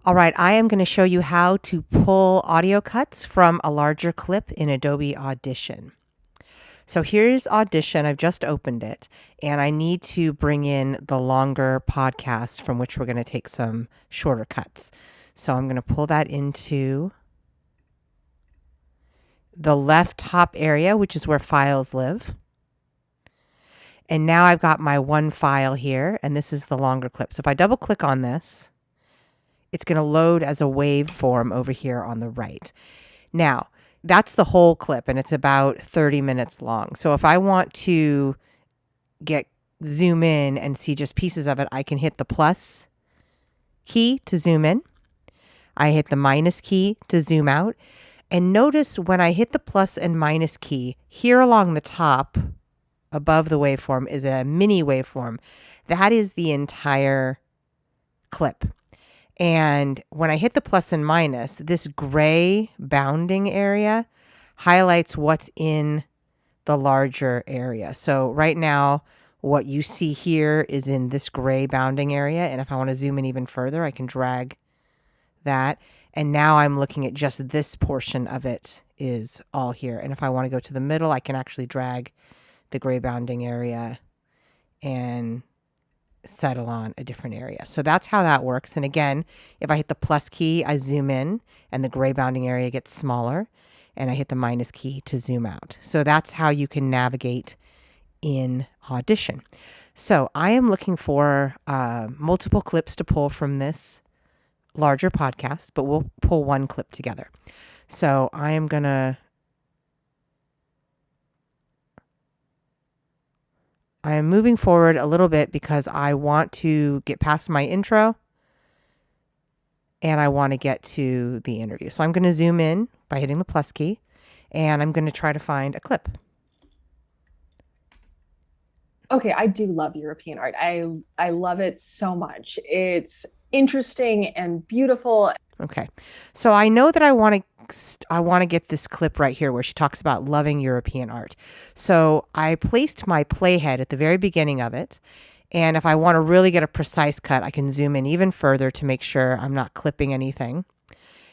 All right, I am going to show you how to pull audio cuts from a larger clip in Adobe Audition. So here's Audition. I've just opened it, and I need to bring in the longer podcast from which we're going to take some shorter cuts. So I'm going to pull that into the left top area, which is where files live. And now I've got my one file here, and this is the longer clip. So if I double click on this, it's going to load as a waveform over here on the right. Now, that's the whole clip, and it's about 30 minutes long. So if I want to zoom in and see just pieces of it, I can hit the plus key to zoom in. I hit the minus key to zoom out. And notice when I hit the plus and minus key, here along the top above the waveform is a mini waveform. That is the entire clip. And when I hit the plus and minus, this gray bounding area highlights what's in the larger area. So right now, what you see here is in this gray bounding area. And if I want to zoom in even further, I can drag that. And now I'm looking at just this portion of it is all here. And if I want to go to the middle, I can actually drag the gray bounding area and settle on a different area. So that's how that works. And again, if I hit the plus key, I zoom in and the gray bounding area gets smaller, and I hit the minus key to zoom out. So that's how you can navigate in Audition. So I am looking for multiple clips to pull from this larger podcast, but we'll pull one clip together. So I am moving forward a little bit because I want to get past my intro and I want to get to the interview. So I'm going to zoom in by hitting the plus key, and I'm going to try to find a clip. Okay, I do love European art. I love it so much. It's interesting and beautiful. Okay. So I know that I want to get this clip right here where she talks about loving European art. So I placed my playhead at the very beginning of it. And if I want to really get a precise cut, I can zoom in even further to make sure I'm not clipping anything.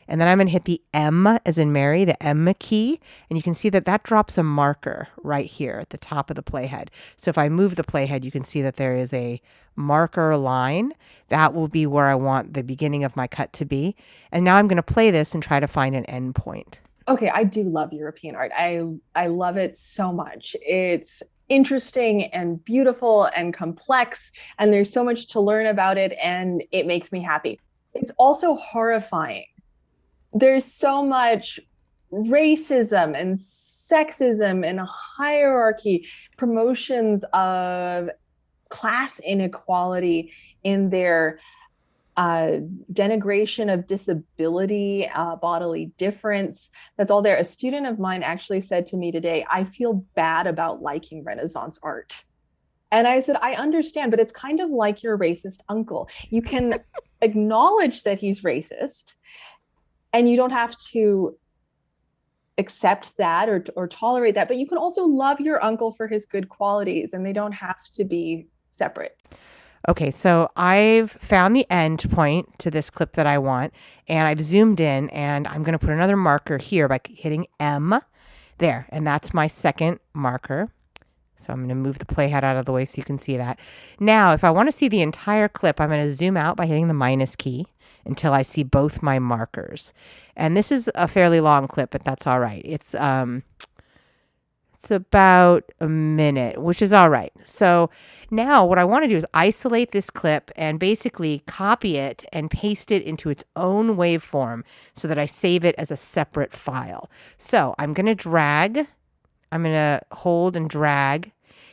And then I'm going to hit the M as in Mary, the M key. And you can see that that drops a marker right here at the top of the playhead. So if I move the playhead, you can see that there is a marker line. That will be where I want the beginning of my cut to be. And now I'm going to play this and try to find an end point. Okay, I do love European art. I love it so much. It's interesting and beautiful and complex, and there's so much to learn about it, and it makes me happy. It's also horrifying. There's so much racism and sexism and hierarchy, promotions of class inequality in their denigration of disability, bodily difference. That's all there. A student of mine actually said to me today, I feel bad about liking Renaissance art. And I said, I understand, but it's kind of like your racist uncle. You can acknowledge that he's racist, and you don't have to accept that or tolerate that, but you can also love your uncle for his good qualities, and they don't have to be separate. Okay, so I've found the end point to this clip that I want, and I've zoomed in, and I'm going to put another marker here by hitting M there, and that's my second marker. So I'm going to move the playhead out of the way so you can see that. Now, if I want to see the entire clip, I'm going to zoom out by hitting the minus key until I see both my markers. And this is a fairly long clip, but that's all right. It's about a minute, which is all right. So now what I want to do is isolate this clip and basically copy it and paste it into its own waveform so that I save it as a separate file. So I'm going to hold and drag.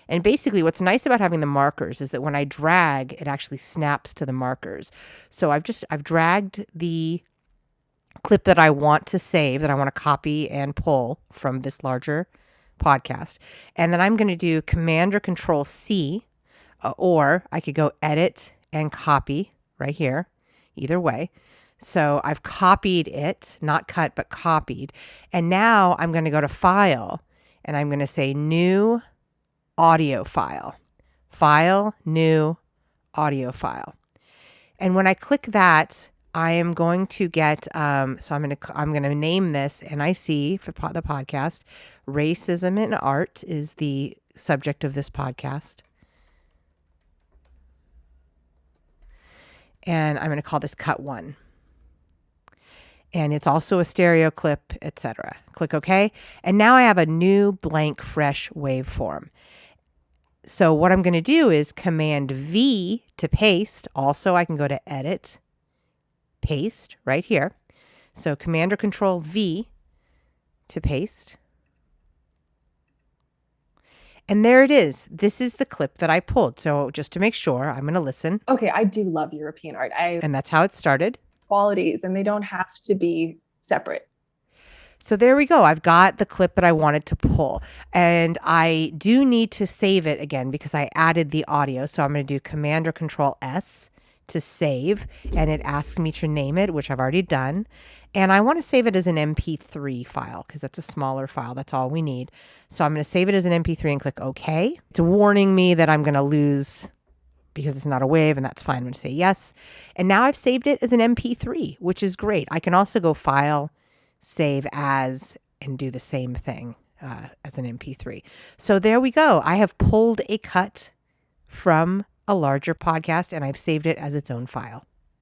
And basically what's nice about having the markers is that when I drag, it actually snaps to the markers. So I've dragged the clip that I want to save, that I want to copy and pull from this larger podcast. And then I'm going to do Command or Control C, or I could go Edit and Copy right here, either way. So I've copied it, not cut, but copied. And now I'm going to go to File, and I'm going to say New Audio File. File, New Audio File. And when I click that, I am going to get, so I'm going to name this NIC for the podcast. Racism in Art is the subject of this podcast. And I'm going to call this cut 1. And it's also a stereo clip, etc. Click OK. And now I have a new blank, fresh waveform. So what I'm going to do is Command V to paste. Also, I can go to Edit, Paste right here. So Command or Control V to paste. And there it is. This is the clip that I pulled. So just to make sure, I'm going to listen. Okay, I do love European art. And that's how it started. Qualities, and they don't have to be separate. So there we go. I've got the clip that I wanted to pull. And I do need to save it again because I added the audio. So I'm going to do Command or Control S to save. And it asks me to name it, which I've already done. And I want to save it as an MP3 file because that's a smaller file. That's all we need. So I'm going to save it as an MP3 and click OK. It's warning me that I'm going to lose because it's not a wave, and that's fine. I'm going to say yes. And now I've saved it as an MP3, which is great. I can also go File, Save As, and do the same thing as an MP3. So there we go. I have pulled a cut from a larger podcast, and I've saved it as its own file.